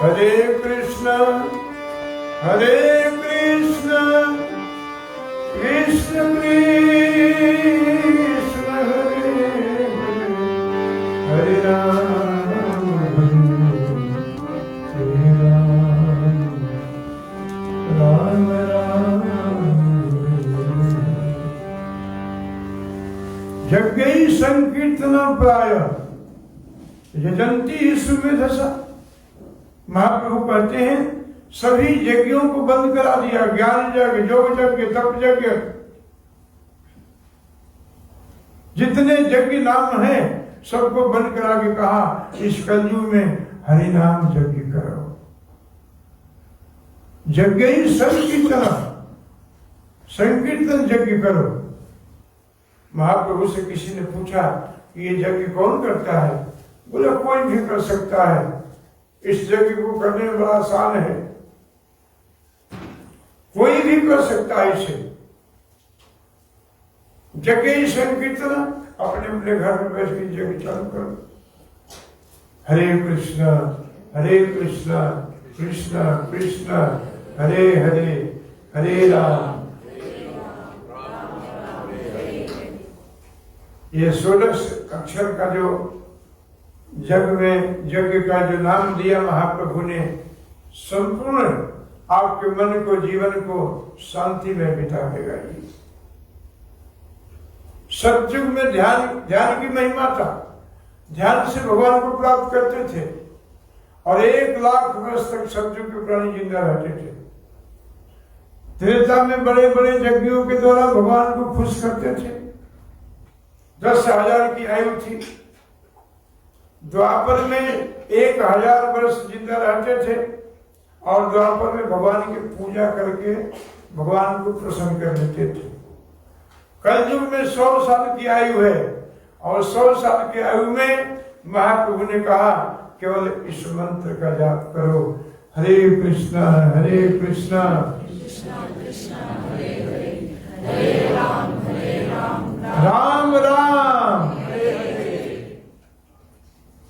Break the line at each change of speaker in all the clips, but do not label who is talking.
हरे कृष्ण कृष्ण कृष्ण हरे हरे राम राम राम यज्ञ संकीर्तन प्राय यजंती सुमेधसा। महाप्रभु कहते हैं सभी यज्ञों को बंद करा दिया, ज्ञान यज्ञ, योग यज्ञ, तप यज्ञ, जितने यज्ञ नाम है सबको बंद करा के कहा इस कलयुग में हरि नाम यज्ञ करो। यज्ञ ही संकीर्तन यज्ञ करो। महाप्रभु से किसी ने पूछा कि ये यज्ञ कौन करता है? बोले कोई भी कर सकता है, इस यज्ञ को करने में बड़ा आसान है, कोई भी कर सकता है इसे। यज्ञ संकीर्तन अपने अपने घर में बैठ के यज्ञ चालू करो। हरे कृष्ण कृष्ण कृष्ण हरे हरे हरे राम। ये 16 अक्षर का जो यज्ञ का जो नाम दिया महाप्रभु ने, संपूर्ण आपके मन को, जीवन को शांति में बिता देगा। ये सतयुग में ध्यान की महिमा था। ध्यान से भगवान को प्राप्त करते थे और 1 लाख वर्ष तक सतयुग के प्राणी जिंदा रहते थे। त्रेता में बड़े बड़े यज्ञों के द्वारा भगवान को खुश करते थे। 10,000 की आयु थी। द्वापर में 1,000 वर्ष जिंदा रहते थे और द्वापर में भगवान की पूजा करके भगवान को प्रसन्न कर लेते थे। कलयुग में 100 साल की आयु है और 100 साल की आयु में महाप्रभु ने कहा केवल इस मंत्र का जाप करो, हरे कृष्णा
कृष्णा कृष्णा हरे हरे हरे राम
राम राम।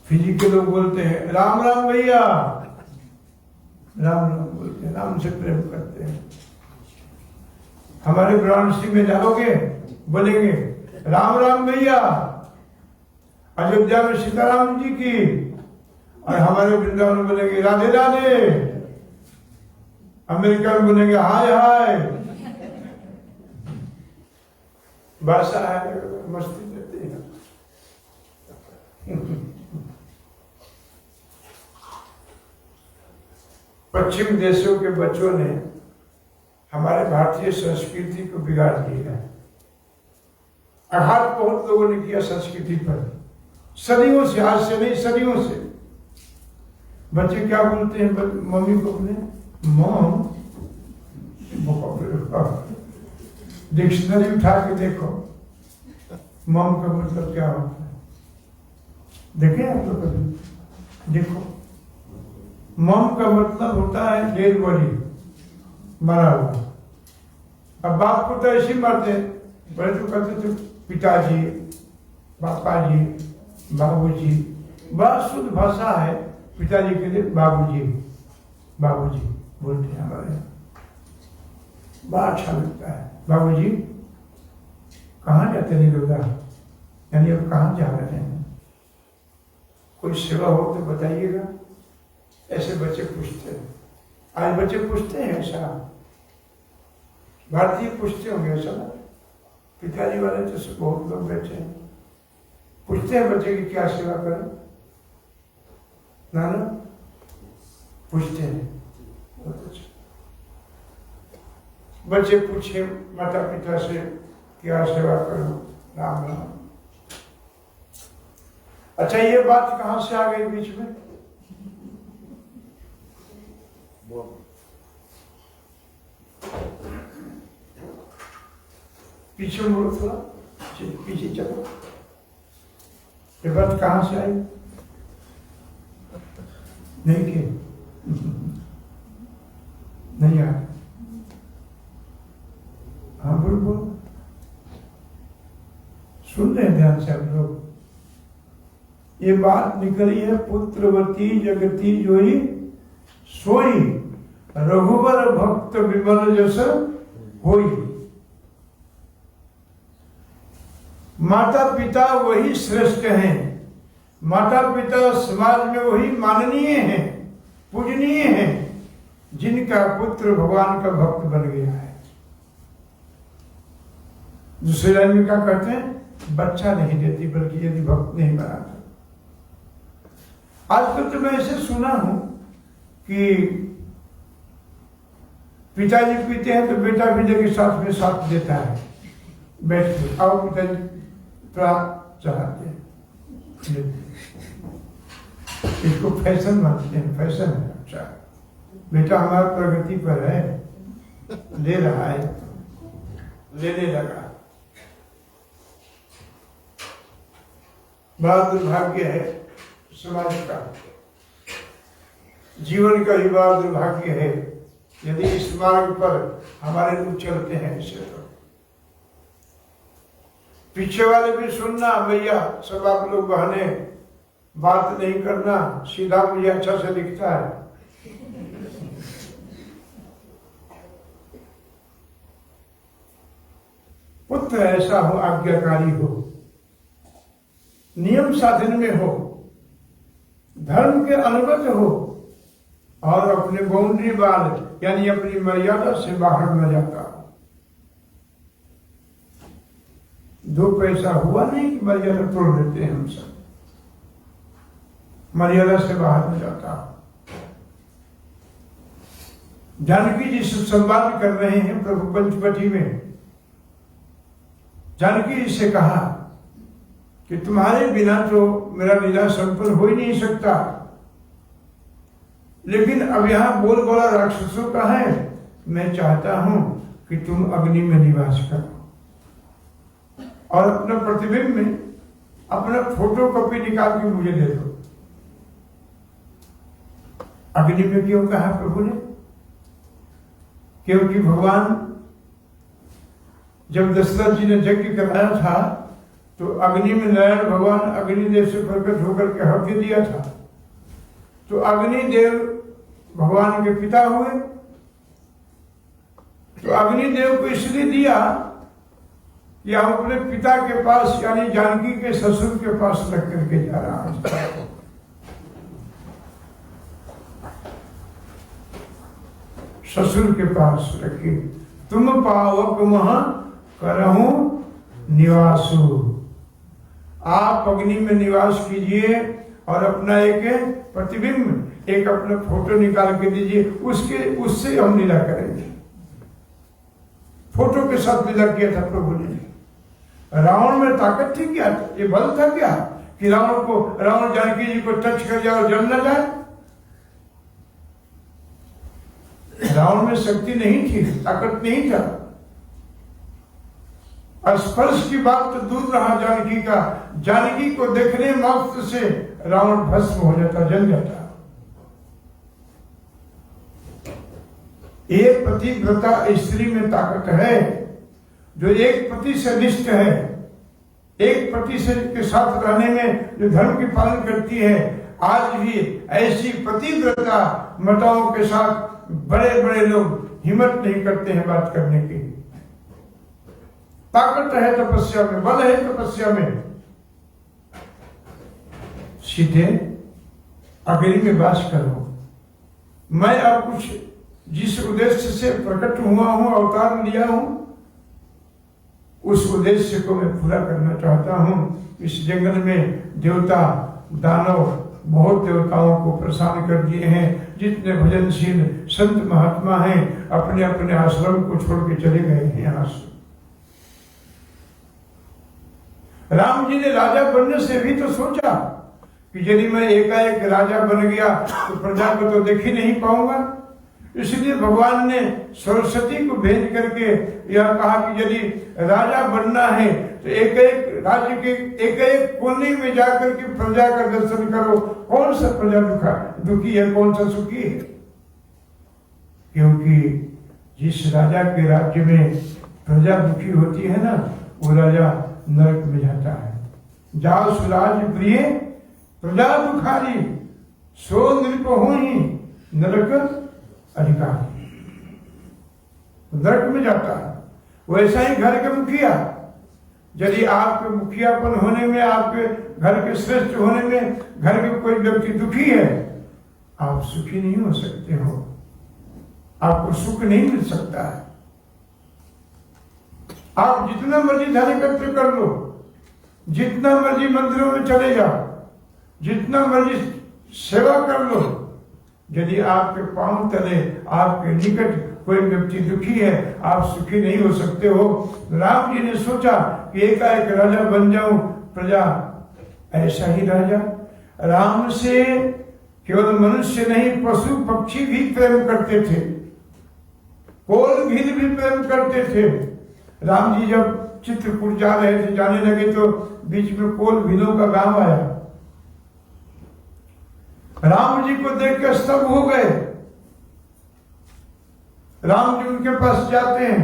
फिजी के लोग बोलते हैं राम राम भैया, राम राम बोलते हैं, राम से प्रेम करते हैं। हमारे वाराणसी में जाओगे बोलेंगे राम राम भैया। अयोध्या में सीताराम जी की, और हमारे वृंदावन में बोलेंगे राधे राधे। अमेरिका में बोलेंगे हाय हाय। भाषा है, मस्ती देते हैं। पश्चिम देशों के बच्चों ने हमारे भारतीय संस्कृति को बिगाड़ दिया है। आघात बहुत लोगों ने किया संस्कृति पर, सदियों से, आज से नहीं सदियों से। बच्चे क्या बोलते हैं मम्मी को अपने? मॉम। डिक्शनरी उठा के देखो मॉम का मतलब क्या होता है, देखें आप लोग कभी? देखो मॉम का मतलब होता है डेड बॉडी, मरा हुआ। अब बाप को तो ऐसे ही मारते हैं, बड़े तो कहते थे पिताजी, पापा जी, बाबूजी। बड़ा शुद्ध भाषा है पिताजी के लिए बाबूजी बोलते हैं हमारे यहाँ। बड़ा अच्छा लगता है। बाबूजी कहाँ जाते नहीं लोग, यानी अब कहाँ जा रहे हैं? कोई सेवा हो तो बताइएगा। ऐसे बच्चे पूछते हैं। आज बच्चे पूछते हैं ऐसा, भारतीय पूछते होंगे ऐसा ना? पिताजी वाले तो बहुत लोग बैठे हैं, पूछते हैं बच्चे की क्या सेवा करें, नाना पूछते हैं। बहुत अच्छा। बच्चे पूछे माता पिता से क्या सेवा करो, राम राम। अच्छा ये बात कहां से आ गई बीच में? पीछे मुड़ो, थोड़ा पीछे चलो। ये बात कहां से आई? नहीं के नहीं आ। हाँ बोल बोल, सुन रहे हैं ध्यान से हम लोग। ये बात निकली है पुत्रवती जगती जोई सोई रघुवर भक्त विमल जस होई। माता पिता वही श्रेष्ठ हैं, माता पिता समाज में वही माननीय हैं, पूजनीय हैं, जिनका पुत्र भगवान का भक्त बन गया है। दूसरे लाइन में क्या कहते हैं? बच्चा नहीं देती बल्कि यदि भक्त नहीं बनाता। आजकल तो मैं ऐसे सुना हूं कि पिताजी पीते हैं तो बेटा भी लेके साथ में साथ देता है, बैठ के आओ पिताजी थोड़ा चढ़ाते हैं। इसको फैशन मानते हैं, फैशन है। अच्छा बेटा हमारा प्रगति पर है, ले रहा है, लेने लगा। बड़ा दुर्भाग्य है समाज का, जीवन का ही बड़ा दुर्भाग्य है यदि इस मार्ग पर हमारे लोग चलते हैं। इसे तो पीछे वाले भी सुनना, भैया सब आप लोग बहने बात नहीं करना, सीधा मुझे अच्छा से दिखता है। पुत्र ऐसा हो, आज्ञाकारी हो, नियम साधन में हो, धर्म के अनुगत हो और अपने बाउंड्री वाल यानी अपनी मर्यादा से बाहर न जाता हो। दो पैसा हुआ नहीं कि मर्यादा तोड़ देते हैं हम सब, मर्यादा से बाहर न जाता हो। जानकी जी से संवाद कर रहे हैं प्रभु पंचवटी में। जानकी जी से कहा कि तुम्हारे बिना तो मेरा लीला संपन्न हो ही नहीं सकता, लेकिन अब यहां बोलबाला राक्षसों का है, मैं चाहता हूं कि तुम अग्नि में निवास करो और अपना प्रतिबिंब में अपना फोटो कॉपी निकाल के मुझे दे दो। अग्नि में क्यों कहा प्रभु ने? क्योंकि भगवान जब दशरथ जी ने यज्ञ कराया था तो अग्नि में नारायण भगवान अग्निदेव से प्रकट होकर के हव्य दिया था। तो अग्निदेव भगवान के पिता हुए, तो अग्निदेव को इसलिए दिया कि हम अपने पिता के पास यानी जानकी के ससुर के पास रख करके जा रहा हूं। ससुर के पास रखे, तुम पावक महा करहूं निवासु। आप अग्नि में निवास कीजिए और अपना एक प्रतिबिंब, एक अपना फोटो निकाल के दीजिए, उससे हम लीला करेंगे। फोटो के साथ लीला किया था प्रभु ने। रावण में ताकत थी क्या? ये बल था क्या कि रावण जानकी जी को टच कर जाए और जल न जाए? रावण में शक्ति नहीं थी, ताकत नहीं था। स्पर्श की बात तो दूर रहा जानकी का, जानकी को देखने मात्र से रावण भस्म हो जाता, जल जाता। एक पतिव्रता स्त्री में ताकत है जो एक पति से निष्ठ है, एक पति से के साथ रहने में जो धर्म की पालन करती है। आज भी ऐसी पतिव्रता माताओं के साथ बड़े बड़े लोग हिम्मत नहीं करते हैं बात करने की। ताकत है तपस्या में, बल है तपस्या में। सीधे अग्नि में वास करो। मैं अब कुछ जिस उद्देश्य से प्रकट हुआ हूं, अवतार लिया हूं, उस उद्देश्य को मैं पूरा करना चाहता हूं। इस जंगल में देवता दानव बहुत देवताओं को परेशान कर दिए हैं। जितने भजनशील संत महात्मा हैं अपने अपने आश्रम को छोड़ के चले गए हैं यहां से। राम जी ने राजा बनने से भी तो सोचा कि यदि मैं एकाएक राजा बन गया तो प्रजा को तो देख ही नहीं पाऊंगा। इसलिए भगवान ने सरस्वती को भेज करके यह कहा कि यदि राजा बनना है तो एक एक राज्य के एक एक कोने में जाकर के प्रजा का दर्शन करो। कौन सा प्रजा दुखी है, कौन सा सुखी है? क्योंकि जिस राजा के राज्य में प्रजा दुखी होती है ना, वो राजा नरक में जाता है। जाओ सुराज प्रिय प्रजा दुखारी, सो नृप होई नरक अधिकारी, नरक में जाता है। वैसा ही घर के मुखिया, यदि आपके मुखियापन होने में, आपके घर के श्रेष्ठ होने में घर के कोई व्यक्ति दुखी है, आप सुखी नहीं हो सकते हो, आपको सुख नहीं मिल सकता है। आप जितना मर्जी धन एकत्र कर लो, जितना मर्जी मंदिरों में चले जाओ, जितना मर्जी सेवा कर लो, यदि आपके पांव तले, आपके निकट कोई व्यक्ति दुखी है, आप सुखी नहीं हो सकते हो। राम जी ने सोचा कि एकाएक राजा बन जाऊं, प्रजा ऐसा ही राजा। राम से केवल मनुष्य नहीं, पशु पक्षी भी प्रेम करते थे, कोल भील भी प्रेम करते थे। राम जी जब चित्रकूट जा रहे थे, जाने लगे तो बीच में कोल भीलों का गांव आया। राम जी को देख कर स्तब्ध हो गए। राम जी उनके पास जाते हैं,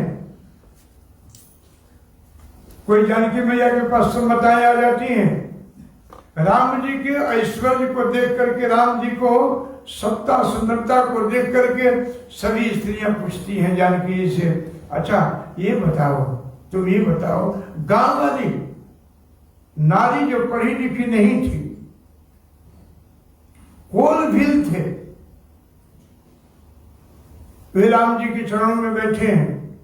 कोई जानकी मैया के पास सम्मताएं आ जाती हैं। राम जी के ऐश्वर्य को देख करके, राम जी को सत्ता सुंदरता को देख करके सभी स्त्रियां पूछती हैं जानकी जी से, अच्छा ये बताओ, तुम ये बताओ, गांव वाली नारी जो पढ़ी लिखी नहीं थी, कोल भील थे, वे राम जी के चरणों में बैठे हैं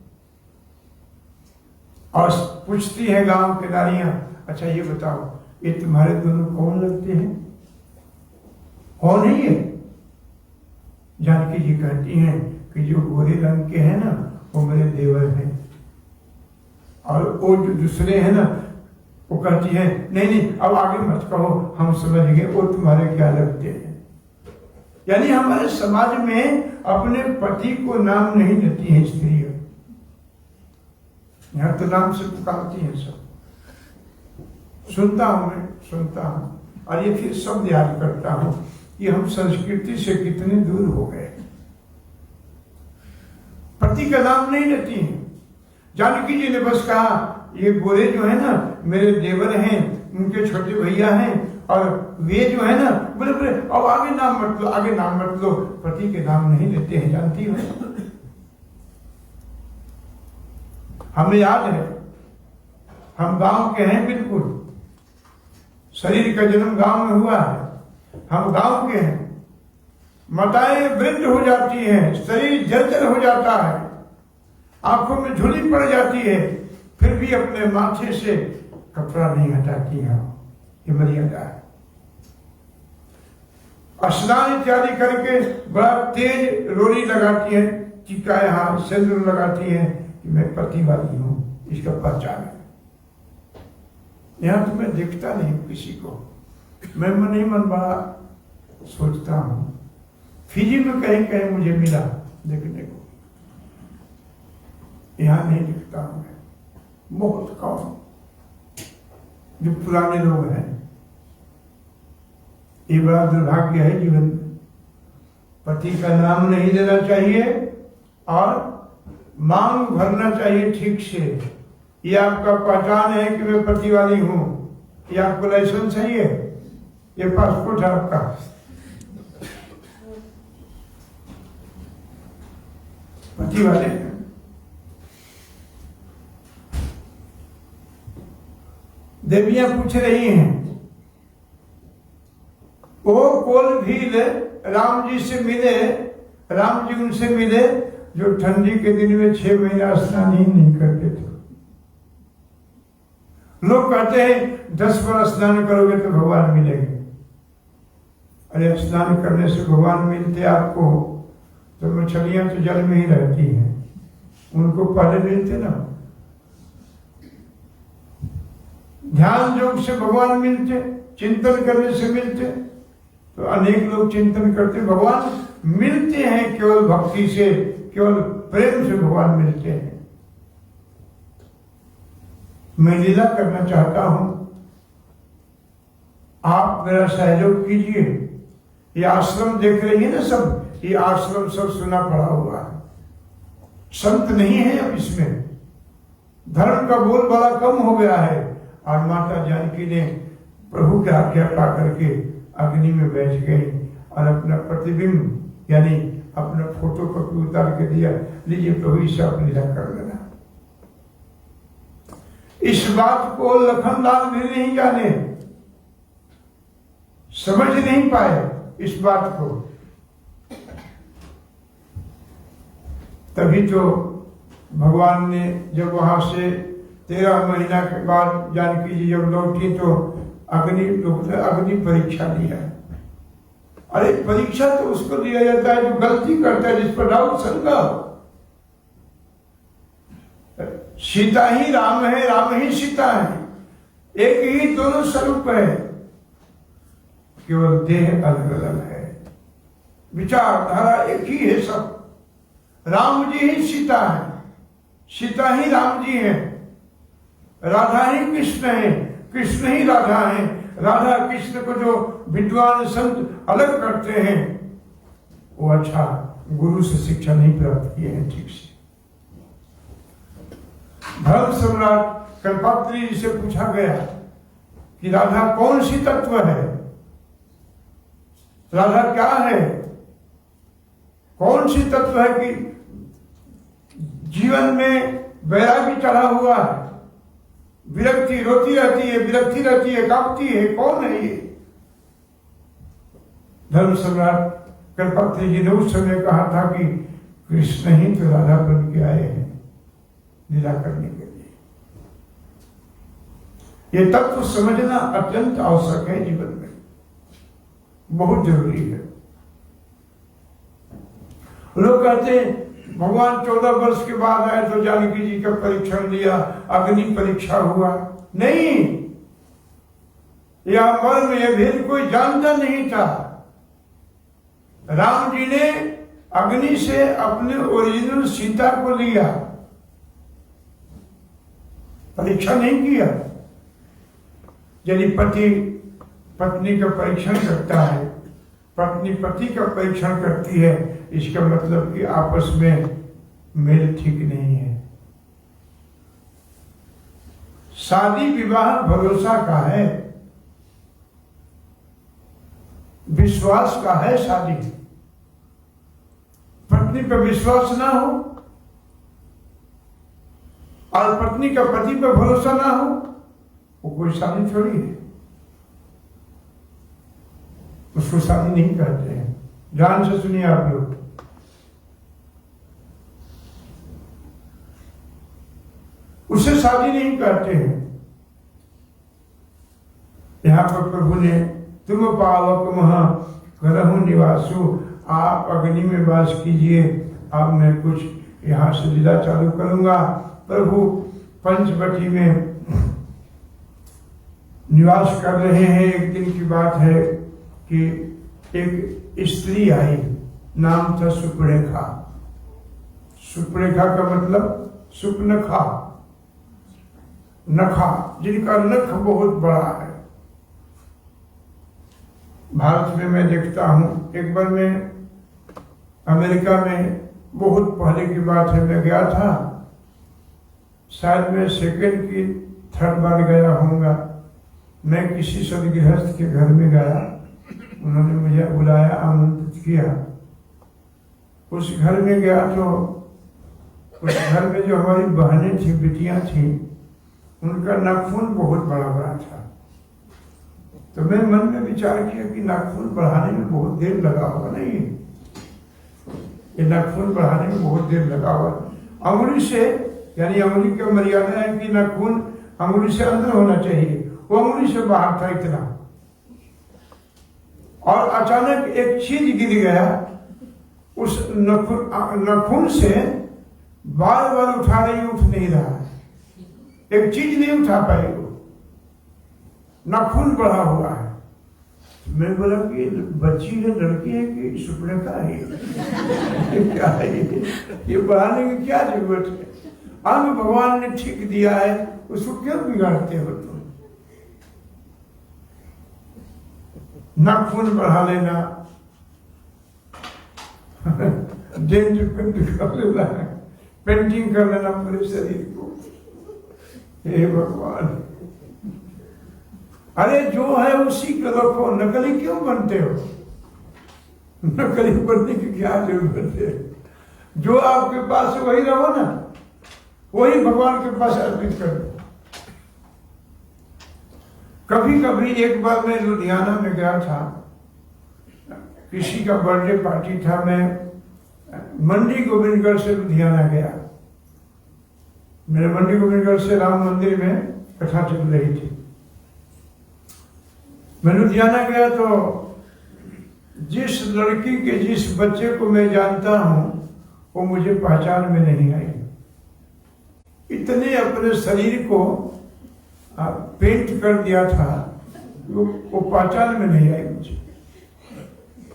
और पूछती हैं गांव की नारियां, अच्छा ये बताओ, ये तुम्हारे दोनों कौन लगते हैं, कौन है ये? जानकी जी कहती हैं कि जो गोरे रंग के हैं ना, वो मेरे देवर हैं, और वो जो दूसरे हैं ना, वो कहती है नहीं नहीं अब आगे मत कहो, हम समझ गए, वो तुम्हारे क्या लगते हैं। यानी हमारे समाज में अपने पति को नाम नहीं देती है स्त्रियां, यहां तो नाम से पुकारती हैं सब। सुनता हूं, मैं सुनता हूं, और ये फिर सब याद करता हूं कि हम संस्कृति से कितने दूर हो गए। पति का नाम नहीं लेती हैं। जानकी जी ने बस कहा ये गोरे जो है ना मेरे देवर हैं, उनके छोटे भैया हैं, और वे जो है ना, बोले बोले अब आगे नाम मत लो, आगे नाम मत लो, पति के नाम नहीं लेते हैं, जानती हो। हमें याद है, हम गांव के हैं बिल्कुल, शरीर का जन्म गांव में हुआ है, हम गांव के हैं। माताएं वृद्ध हो जाती हैं, शरीर जर्जर हो जाता है, आंखों में झुर्री पड़ जाती है, फिर भी अपने माथे से कपड़ा नहीं हटाती है, ये मर्यादा है। स्नान इत्यादि करके बड़ा तेज रोली लगाती है, टीका यहाँ सिंदूर लगाती है कि मैं पति वाली हूं, इसका पहचान है। यहाँ तो मैं देखता नहीं किसी को, मैं मन ही मन बड़ा सोचता हूं। फिजी में कहीं कहीं मुझे मिला देखने को, यहाँ नहीं दिखता हूं मैं, बहुत कम जो पुराने लोग हैं। ये बड़ा दुर्भाग्य है जीवन में। पति का नाम नहीं लेना चाहिए और मांग भरना चाहिए ठीक से। ये आपका पहचान है कि मैं पति वाली हूं, ये आपको लाइसेंस है, ये पासपोर्ट है आपका। पति वाले हैं। देवियां पूछ रही हैं, वो कोल भील राम जी से मिले, राम जी उनसे मिले जो ठंडी के दिन में 6 महीना स्नान ही नहीं करते थे। लोग कहते हैं 10 बार स्नान करोगे तो भगवान मिलेंगे। अरे स्नान करने से भगवान मिलते आपको तो मछलियां तो जल में ही रहती हैं, उनको पहले मिलते ना। ध्यान योग से भगवान मिलते, चिंतन करने से मिलते। तो अनेक लोग चिंतन करते, भगवान मिलते हैं केवल भक्ति से, केवल प्रेम से भगवान मिलते हैं। मैं लीला करना चाहता हूं, आप मेरा सहयोग कीजिए। ये आश्रम देख रही है ना सब, ये आश्रम सब सुना पड़ा हुआ है, संत नहीं है अब इसमें, धर्म का बोल बड़ा कम हो गया है। और माता जानकी ने प्रभु की आज्ञा पा करके अग्नि में बैठ गई और अपना प्रतिबिंब यानी अपना फोटो कॉपी उतार के दिया, लीजिए प्रभु इसे आप लीला कर लेना। इस बात को लखनलाल भी नहीं जाने, समझ नहीं पाए इस बात को। तभी तो भगवान ने जब वहां से 13 महीना के बाद जानकी जी जब लौटी तो अग्नि परीक्षा लिया। अरे परीक्षा तो उसको दिया जाता है जो गलती करता है, जिस पर डाउट शंका हो। सीता ही राम है, राम ही सीता है, एक ही दोनों स्वरूप है, केवल देह अलग अलग है, विचारधारा एक ही है सब। राम जी ही सीता है, सीता ही राम जी है, राधा ही कृष्ण है, कृष्ण ही राधा है। राधा कृष्ण को जो विद्वान संत अलग करते हैं वो अच्छा गुरु से शिक्षा नहीं प्राप्त किए हैं ठीक से। धर्म सम्राट कल्पात्री जी से पूछा गया कि राधा कौन सी तत्व है, राधा क्या है, कौन सी तत्व है कि जीवन में वैरागी चढ़ा हुआ है, विरक्ति रोती रहती है, विरक्ति रहती है, कांपती है, कौन है ये? धर्म सम्राट कल्पात्री जी ने उस समय कहा था कि कृष्ण ही तो राधा बन के आए हैं लीला करने के लिए। ये तत्व समझना अत्यंत आवश्यक है, जीवन में बहुत जरूरी है। लोग कहते हैं भगवान 14 वर्ष के बाद आए तो जानकी जी का परीक्षण दिया, अग्नि परीक्षा हुआ। नहीं, यह मर्म यह भेद कोई जानता नहीं था। राम जी ने अग्नि से अपने ओरिजिनल सीता को लिया, परीक्षा नहीं किया। यदि पति पत्नी का परीक्षण करता है, पत्नी पति का परीक्षण करती है, इसका मतलब कि आपस में मेल ठीक नहीं है। शादी विवाह भरोसा का है, विश्वास का है। शादी पत्नी पर विश्वास ना हो और पत्नी का पति पर भरोसा ना हो, वो कोई शादी थोड़ी है, उसको शादी नहीं कहते हैं। ध्यान से सुनिए आप लोग। उसे शादी नहीं कहते हैं। यहां पर प्रभु ने तुम पावक महा करहु निवासु, आप अग्नि में वास कीजिए, अब मैं कुछ यहां से लीला चालू करूंगा। प्रभु पंचवटी में निवास कर रहे हैं। एक दिन की बात है कि एक स्त्री आई, नाम था सुपरेखा। सुपरेखा का मतलब सुपनखा, नखा, जिनका नख बहुत बड़ा है। भारत में मैं देखता हूं, एक बार मैं अमेरिका में, बहुत पहले की बात है, मैं गया था, शायद मैं सेकंड की थर्ड बार गया होऊंगा। मैं किसी सदगृहस्थ के घर में गया, उन्होंने मुझे बुलाया, आमंत्रित किया। उस घर में गया तो उस घर में जो हमारी बहनें थी, बिटियां थी, उनका नाखून बहुत बड़ा बड़ा था। तो मैं मन में विचार किया कि नाखून बढ़ाने में बहुत देर लगा होगा। नहीं, ये नाखून बढ़ाने में बहुत देर लगा होगा। अंगुली से, यानी अंगुली की मर्यादा है कि नाखून अंगुली से अंदर होना चाहिए, वो अंगुली से बाहर था इतना। और अचानक एक चीज गिर गया, उस नाखून से बार बार उठा रही, उठ नहीं रहा, एक चीज नहीं उठा पाई, वो नाखून बढ़ा हुआ है। मैं बोला कि बच्ची है, लड़की है कि सुपनेखा है, क्या है ये बढ़ाने की क्या जरूरत है? अंग भगवान ने ठीक दिया है, उसको क्यों बिगाड़ते हो तुम? नाखून बढ़ा लेना, डेंट पेंट कर लेना, पेंटिंग कर लेना पूरे शरीर को। हे भगवान, अरे जो है उसी को रखो, नकली क्यों बनते हो? नकली बनने की क्या जरूरत है? जो आपके पास है वही रहो ना, वही भगवान के पास अर्पित कर दो। कभी कभी एक बार मैं लुधियाना में गया था, किसी का बर्थडे पार्टी था, मैं मंडी गोविंदगढ़ से लुधियाना गया। मेरे मंडी गोविंदगढ़ से राम मंदिर में कथा चल रही थी। मैं लुधियाना गया तो जिस लड़की के, जिस बच्चे को मैं जानता हूं, वो मुझे पहचान में नहीं आई। इतने अपने शरीर को पेंट कर दिया था, वो पहचान में नहीं आई मुझे।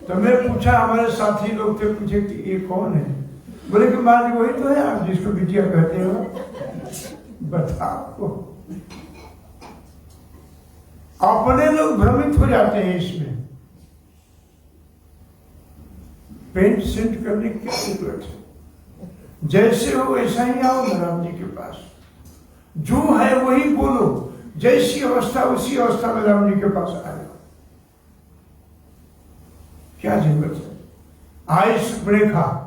तो मैं पूछा, हमारे साथी लोग थे, पूछे कि ये कौन है? बोले कि माँ जी वही तो है आप जिसको बिटिया कहते हो। बताओ, अपने लोग भ्रमित हो जाते हैं इसमें। पेंट सेंट करने की क्या जरूरत है? जैसे हो वैसा ही आओ ना राम जी के पास, जो है वही बोलो। जैसी अवस्था उसी अवस्था में राम जी के पास आ जाओ। क्या जरूरत है? आय सुपरेखा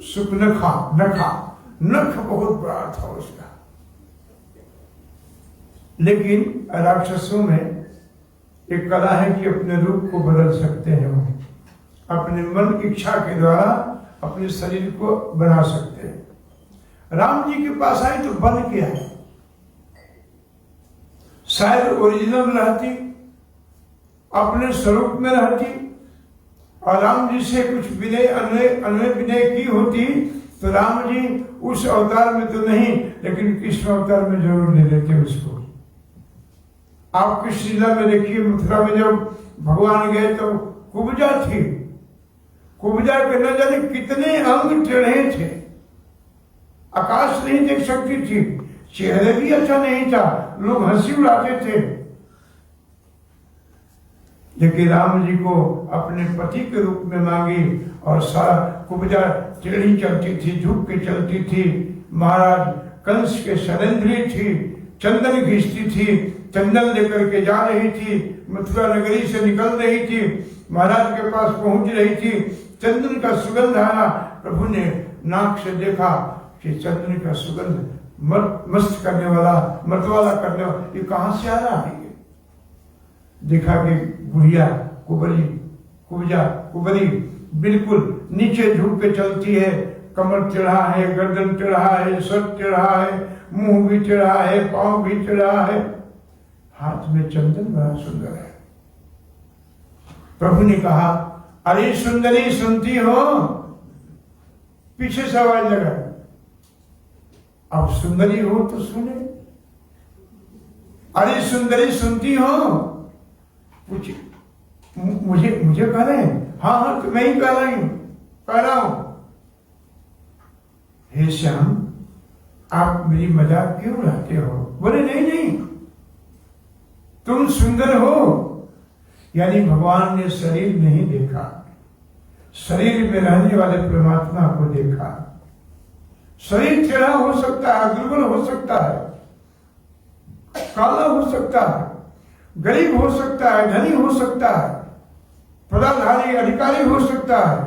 सुपनखा नखा, नख बहुत बड़ा था उसका। लेकिन राक्षसों में एक कला है कि अपने रूप को बदल सकते हैं। वो अपने मन की इच्छा के द्वारा अपने शरीर को बना सकते हैं। राम जी के पास आई तो बन के आए। शायद ओरिजिनल रहती, अपने स्वरूप में रहती और राम जी से कुछ विनय अन्वय विनय की होती तो राम जी उस अवतार में तो नहीं, लेकिन कृष्ण अवतार में जरूर ले लेते उसको। आप कृष्ण लीला में देखिए, मथुरा में जब भगवान गए तो कुब्जा थी। कुब्जा के न जाने कितने अंग टेढ़े थे, आकाश नहीं देख सकती थी, चेहरे भी अच्छा नहीं था, लोग हंसी उड़ाते थे। लेकिन राम जी को अपने पति के रूप में मांगी और सारा कुब्जा टेढ़ी चलती थी, झुक के चलती थी। महाराज कंस के शैलेंद्री थी, चंदन घिसती थी, चंदन लेकर के जा रही थी, मथुरा नगरी से निकल रही थी, महाराज के पास पहुंच रही थी। चंदन का सुगंध आया, प्रभु ने नाक से देखा कि चंदन का सुगंध मस्त करने वाला, मतवाला करने वाला, ये कहां से आ रहा है? देखा कि बुढ़िया कुबरी बिल्कुल नीचे झुक के चलती है, कमर टेढ़ा है, गर्दन टेढ़ा है, सर टेढ़ा है, मुंह भी टेढ़ा है, पांव भी टेढ़ा है, हाथ में चंदन बड़ा सुंदर है। प्रभु ने कहा, अरे सुंदरी सुनती हो? पीछे से आवाज लगा, अब सुंदरी हो तो सुने। अरे सुंदरी सुनती हो? पूछे, मुझे कह रहे हैं? हाँ तो मैं ही कह रहा हूं। हे श्याम, आप मेरी मजाक क्यों उड़ाते हो? बोले नहीं, तुम सुंदर हो। यानी भगवान ने शरीर नहीं देखा, शरीर में रहने वाले परमात्मा को देखा। शरीर टेढ़ा हो सकता है, दुर्बल हो सकता है, काला हो सकता है, गरीब हो सकता है, धनी हो सकता है, पदाधारी अधिकारी हो सकता है,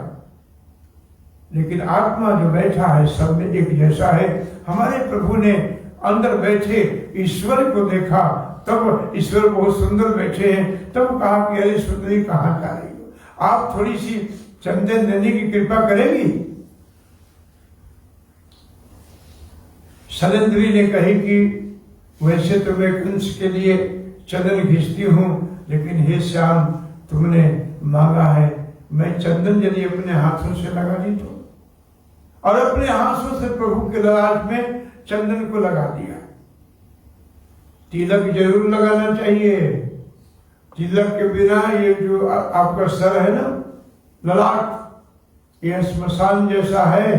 लेकिन आत्मा जो बैठा है सब में एक जैसा है। हमारे प्रभु ने अंदर बैठे ईश्वर को देखा, तब ईश्वर बहुत सुंदर बैठे हैं, तब कहा कि अरे सुंदरी कहाँ जा रही हो? आप थोड़ी सी चंदन देने की कृपा करेगी? शैलेंद्री ने कही कि वैसे तो मैं कंस के लिए चंदन घिसती हूं, लेकिन हे श्याम, तुमने मांगा है, मैं चंदन यदि अपने हाथों से लगा दी तो, और अपने हाथों से प्रभु के ललाट में चंदन को लगा दिया। तिलक जरूर लगाना चाहिए। तिलक के बिना ये जो आपका सर है ना, ललाट, यह स्मशान जैसा है।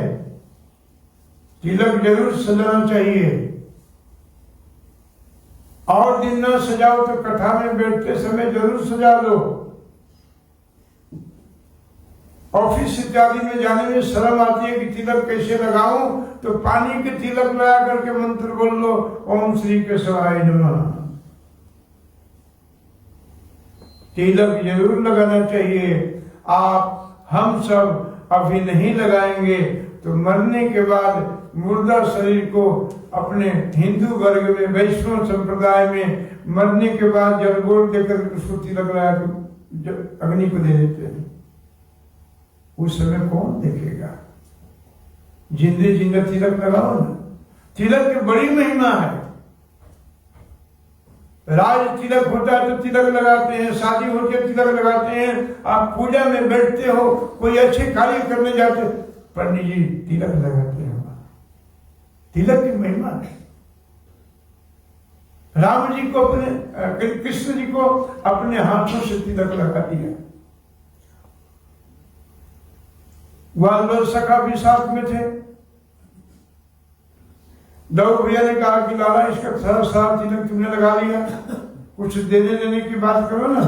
तिलक जरूर सजाना चाहिए। और दिन न सजाओ तो कथा में बैठते समय जरूर सजा लो। ऑफिस इत्यादि में जाने में शर्म आती है कि तिलक कैसे लगाऊं, तो पानी के तिलक लगा करके मंत्र बोल लो, ओम श्री केशवाय नमः। तिलक जरूर लगाना चाहिए। आप हम सब अभी नहीं लगाएंगे तो मरने के बाद मुर्दा शरीर को अपने हिंदू वर्ग में, वैष्णव संप्रदाय में मरने के बाद जलगोल देकर उसको तिलक लगा के अग्नि को दे देते हैं। उस समय कौन देखेगा? जिंदे जिंदा तिलक लगाओ ना। तिलक की बड़ी महिमा है। राज तिलक होता है तो तिलक लगाते हैं, शादी होती है तिलक लगाते हैं, आप पूजा में बैठते हो, कोई अच्छे कार्य करने जाते, पंडित जी तिलक लगाते हैं। तिलक की महिमा है। राम जी को अपने, कृष्ण जी को अपने हाथों से तिलक लगा दिया। वह सखा भी साथ में थे। दो भैया ने कहा कि लाला इसका सारा तिलक तुमने लगा लिया, कुछ देने लेने की बात करो ना,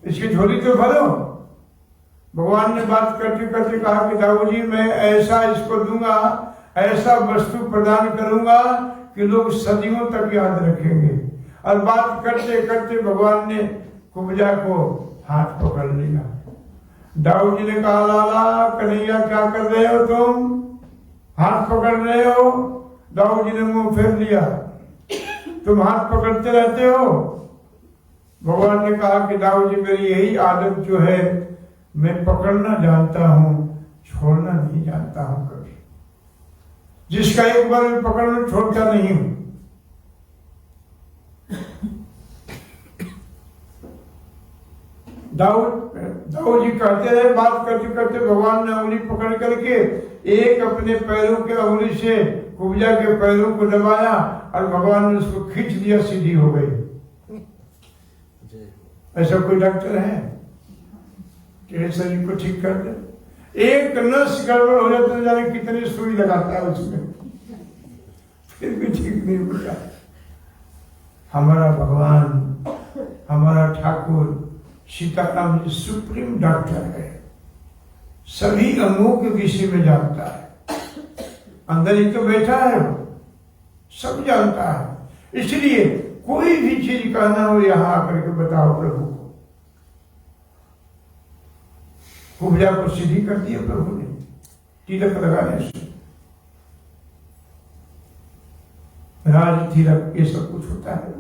इसकी झोली तो भरो। भगवान ने बात करते करते कहा कि दाऊ जी मैं ऐसा इसको दूंगा, ऐसा वस्तु प्रदान करूंगा कि लोग सदियों तक याद रखेंगे। और बात करते करते भगवान ने कुब्जा को हाथ पकड़ लिया। दाऊ जी ने कहा लाला कन्हैया क्या कर रहे हो तुम, हाथ पकड़ रहे हो? दाऊ जी ने मुंह फेर लिया, तुम हाथ पकड़ते रहते हो। भगवान ने कहा कि दाऊ जी मेरी यही आदत जो है, मैं पकड़ना जानता हूं, छोड़ना नहीं जानता हूं कभी। जिसका एक बार मैं पकड़ में छोड़ता नहीं हूं। दाऊ जी कहते रहे, बात करते करते भगवान ने उंगली पकड़ करके एक अपने पैरों के उंगली से कुब्जा के पैरों को दबाया और भगवान ने उसको खींच दिया, सीधी हो गई। ऐसा कोई डॉक्टर है कि शरीर को ठीक कर दे? एक नस गड़बड़ हो जाता है, जाने कितनी सुई लगाता है उसमें, फिर भी ठीक नहीं होता। हमारा भगवान, हमारा ठाकुर सीताराम जी सुप्रीम डॉक्टर है, सभी अंगों के विषय में जानता है। अंदर ही तो बैठा है, वो सब जानता है। इसलिए कोई भी चीज कहना हो यहां आकर के बताओ प्रभु को। कुब्जा को सीधी कर दिया प्रभु ने तिलक लगाने से। राज तिलक ये सब कुछ होता है।